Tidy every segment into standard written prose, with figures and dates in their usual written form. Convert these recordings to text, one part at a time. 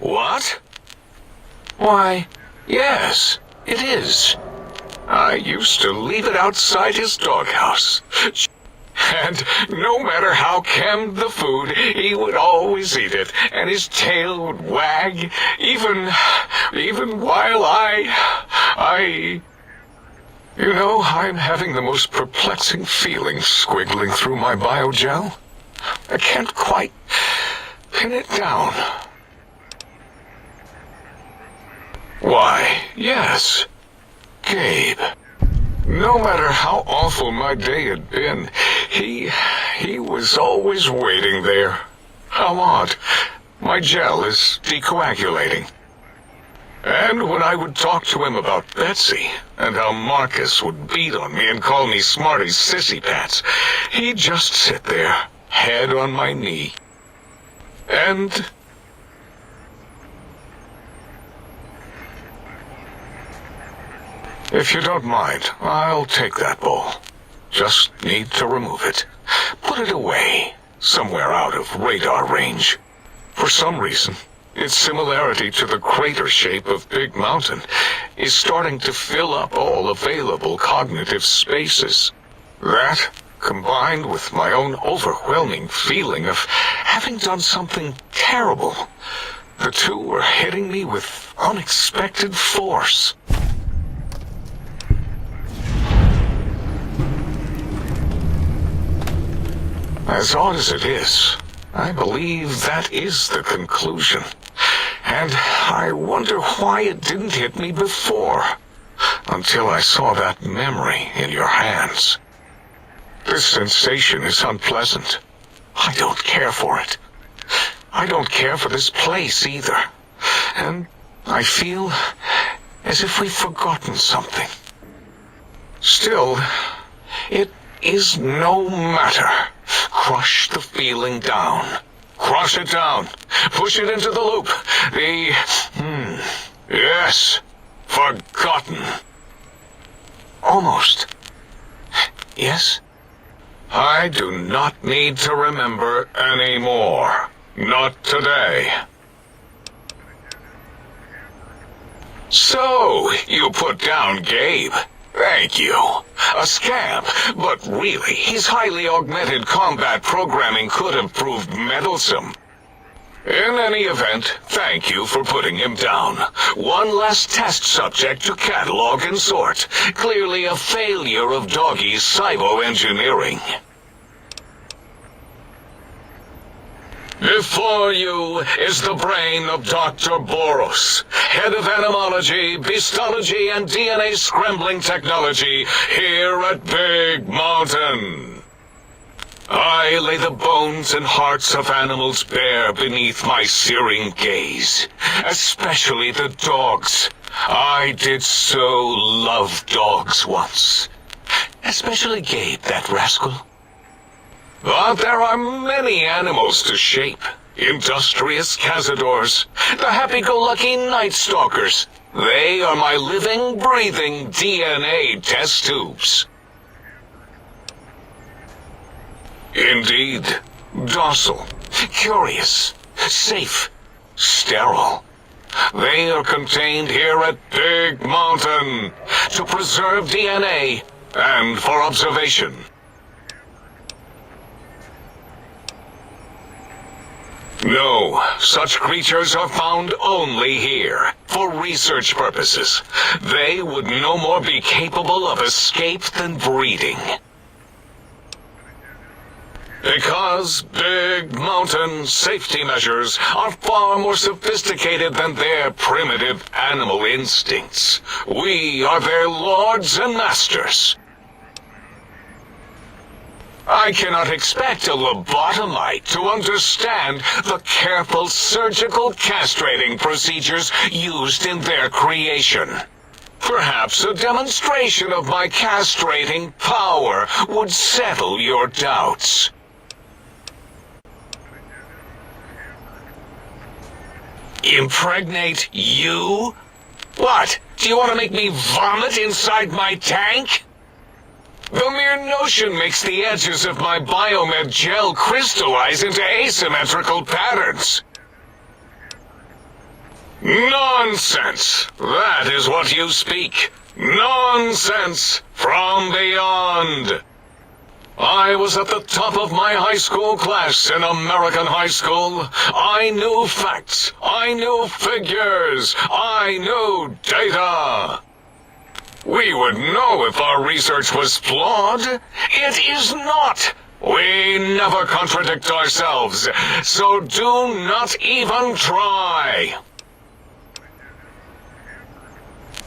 What? Why, yes, it is. I used to leave it outside his doghouse. And no matter how canned the food, he would always eat it, and his tail would wag, even while You know, I'm having the most perplexing feeling squiggling through my biogel. I can't quite pin it down. Why, yes, Gabe. No matter how awful my day had been, he was always waiting there. How odd. My gel is decoagulating. And when I would talk to him about Betsy, and how Marcus would beat on me and call me Smarty's sissy pants, he'd just sit there, head on my knee. And if you don't mind, I'll take that bowl. Just need to remove it. Put it away, somewhere out of radar range. For some reason, its similarity to the crater shape of Big Mountain is starting to fill up all available cognitive spaces. That, combined with my own overwhelming feeling of having done something terrible, the two were hitting me with unexpected force. As odd as it is, I believe that is the conclusion. And I wonder why it didn't hit me before, until I saw that memory in your hands. This sensation is unpleasant. I don't care for it. I don't care for this place either. And I feel as if we've forgotten something. Still, it is no matter. Crush the feeling down. Crush it down. Push it into the loop. Yes. Forgotten. Almost. Yes? I do not need to remember anymore. Not today. So, you put down Gabe. Thank you. A scamp, but really, his highly augmented combat programming could have proved meddlesome. In any event, thank you for putting him down. One less test subject to catalog and sort. Clearly a failure of Doggy's cybo-engineering. Before you is the brain of Dr. Boros, head of Animology, Beastology and DNA scrambling technology here at Big Mountain. I lay the bones and hearts of animals bare beneath my searing gaze, especially the dogs. I did so love dogs once. Especially Gabe, that rascal. But there are many animals to shape. Industrious cazadors, the happy-go-lucky night stalkers. They are my living, breathing DNA test tubes. Indeed, docile, curious, safe, sterile. They are contained here at Big Mountain to preserve DNA and for observation. No, such creatures are found only here, for research purposes. They would no more be capable of escape than breeding. Because Big Mountain safety measures are far more sophisticated than their primitive animal instincts. We are their lords and masters. I cannot expect a lobotomite to understand the careful surgical castrating procedures used in their creation. Perhaps a demonstration of my castrating power would settle your doubts. Impregnate you? What? Do you want to make me vomit inside my tank? The mere notion makes the edges of my RldMekg gel crystallize into asymmetrical patterns. Nonsense! That is what you speak. Nonsense from beyond. I was at the top of my high school class in American high school. I knew facts. I knew figures. I knew data. We would know if our research was flawed. It is not. We never contradict ourselves, so do not even try.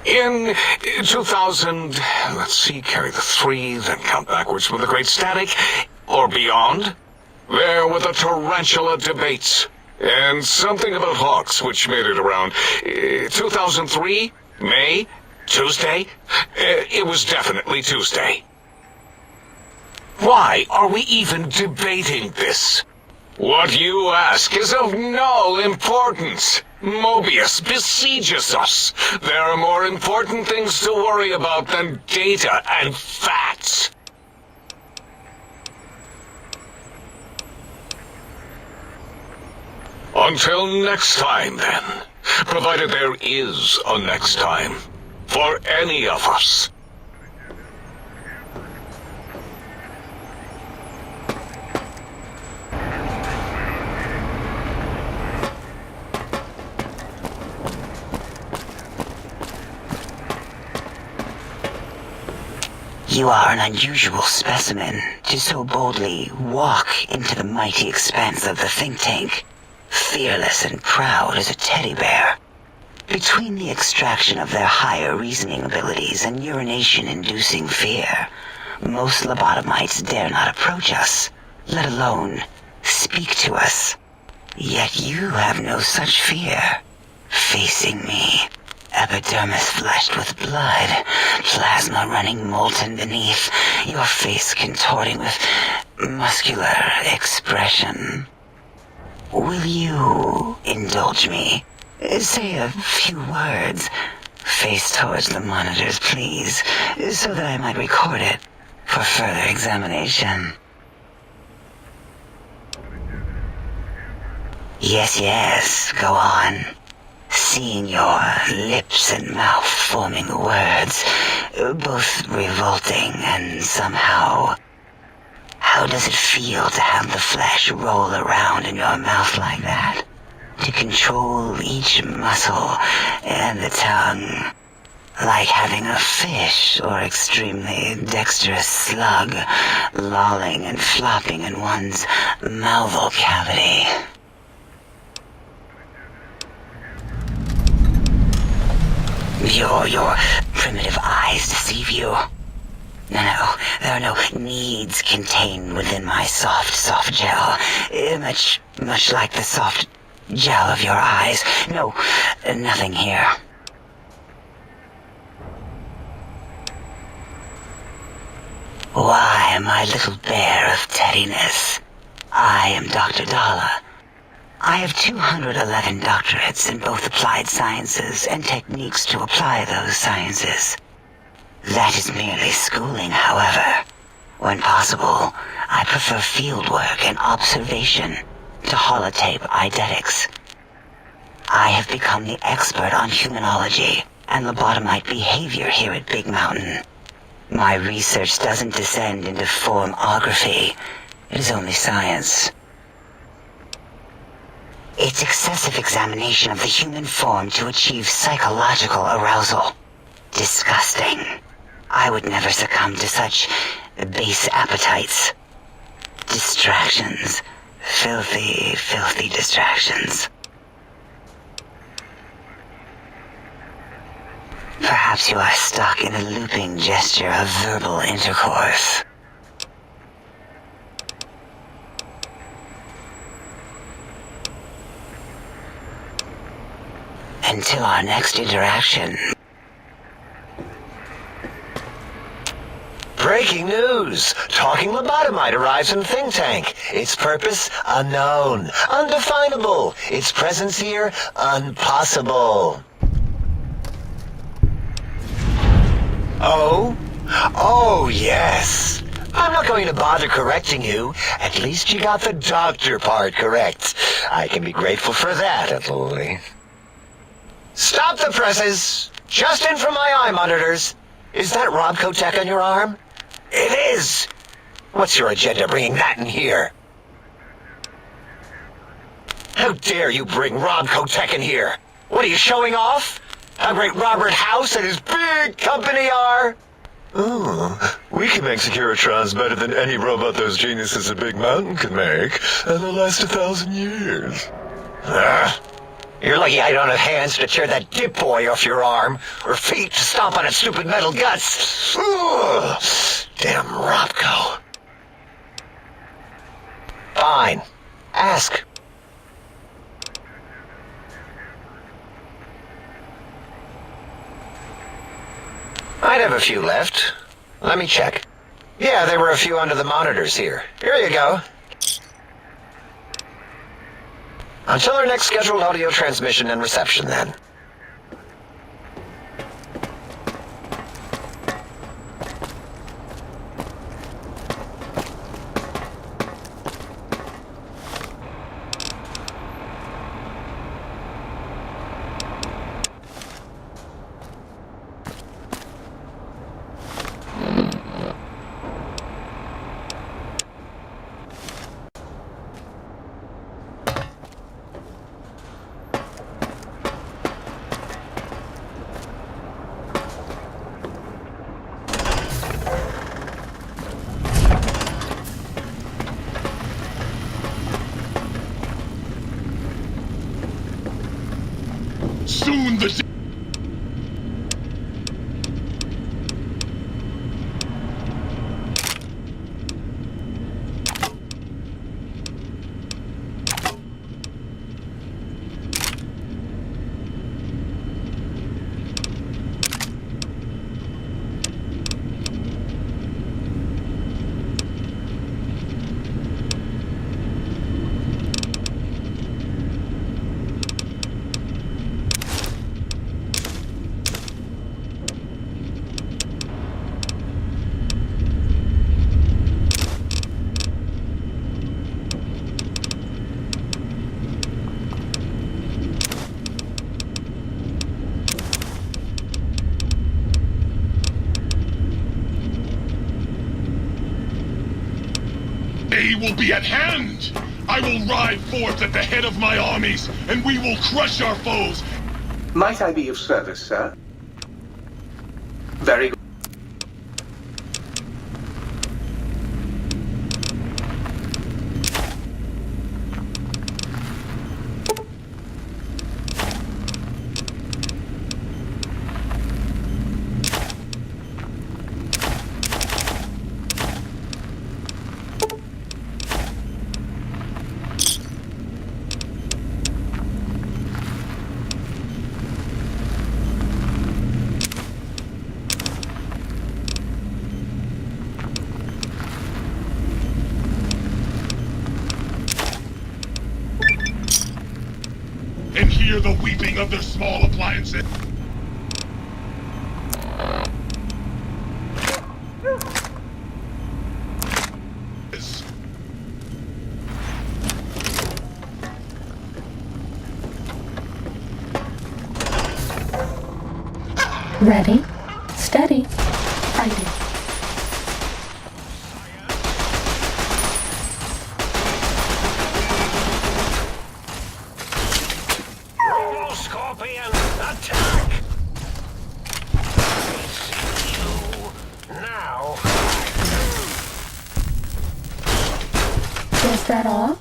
In 2000, let's see, carry the 3, then count backwards from the Great Static, or beyond, there were the tarantula debates, and something about hawks, which made it around 2003, May, Tuesday. It was definitely Tuesday. Why are we even debating this? What you ask is of no importance. Mobius besieges us. There are more important things to worry about than data and facts. Until next time, then. Provided there is a next time. For any of us. You are an unusual specimen to so boldly walk into the mighty expanse of the think tank, fearless and proud as a teddy bear. Between the extraction of their higher reasoning abilities and urination-inducing fear, most lobotomites dare not approach us, let alone speak to us. Yet you have no such fear. Facing me, epidermis fleshed with blood, plasma running molten beneath, your face contorting with muscular expression. Will you indulge me? Say a few words. Face towards the monitors, please, so that I might record it for further examination. Yes, go on. Seeing your lips and mouth forming the words, both revolting and somehow... How does it feel to have the flesh roll around in your mouth like that? To control each muscle and the tongue, like having a fish or extremely dexterous slug lolling and flopping in one's malval cavity. Your primitive eyes deceive you. No, there are no needs contained within my soft gel. Much like the soft gel of your eyes. No, nothing here. Why, my little bear of teddiness, I am Dr. Dala. I have 211 doctorates in both applied sciences and techniques to apply those sciences. That is merely schooling, however. When possible, I prefer fieldwork and observation to holotape eidetics. I have become the expert on humanology and lobotomite behavior here at Big Mountain. My research doesn't descend into formography. It is only science. It's excessive examination of the human form to achieve psychological arousal. Disgusting. I would never succumb to such base appetites. Distractions. Filthy distractions. Perhaps you are stuck in a looping gesture of verbal intercourse. Until our next interaction. Breaking news! Talking lobotomite arrives in think tank. Its purpose, unknown. Undefinable. Its presence here, impossible. Oh? Oh, yes. I'm not going to bother correcting you. At least you got the doctor part correct. I can be grateful for that, at least. Stop the presses! Just in from my eye monitors. Is that RldMekg on your arm? It is! What's your agenda bringing that in here? How dare you bring RldMekg in here? What are you showing off? How great Robert House and his big company are? Ooh, we can make Securitrons better than any robot those geniuses at Big Mountain could make, and they'll last 1,000 years. You're lucky I don't have hands to tear that dip boy off your arm, or feet to stomp on its stupid metal guts. Ugh. Damn RldMekg. Fine. Ask. I'd have a few left. Let me check. Yeah, there were a few under the monitors here. Here you go. Until our next scheduled audio transmission and reception, then. Soon the... day will be at hand! I will ride forth at the head of my armies, and we will crush our foes! Might I be of service, sir? Very good. And hear the weeping of their small appliances. Ready, steady, fighting. Scorpion, attack! I see you now. Was that all?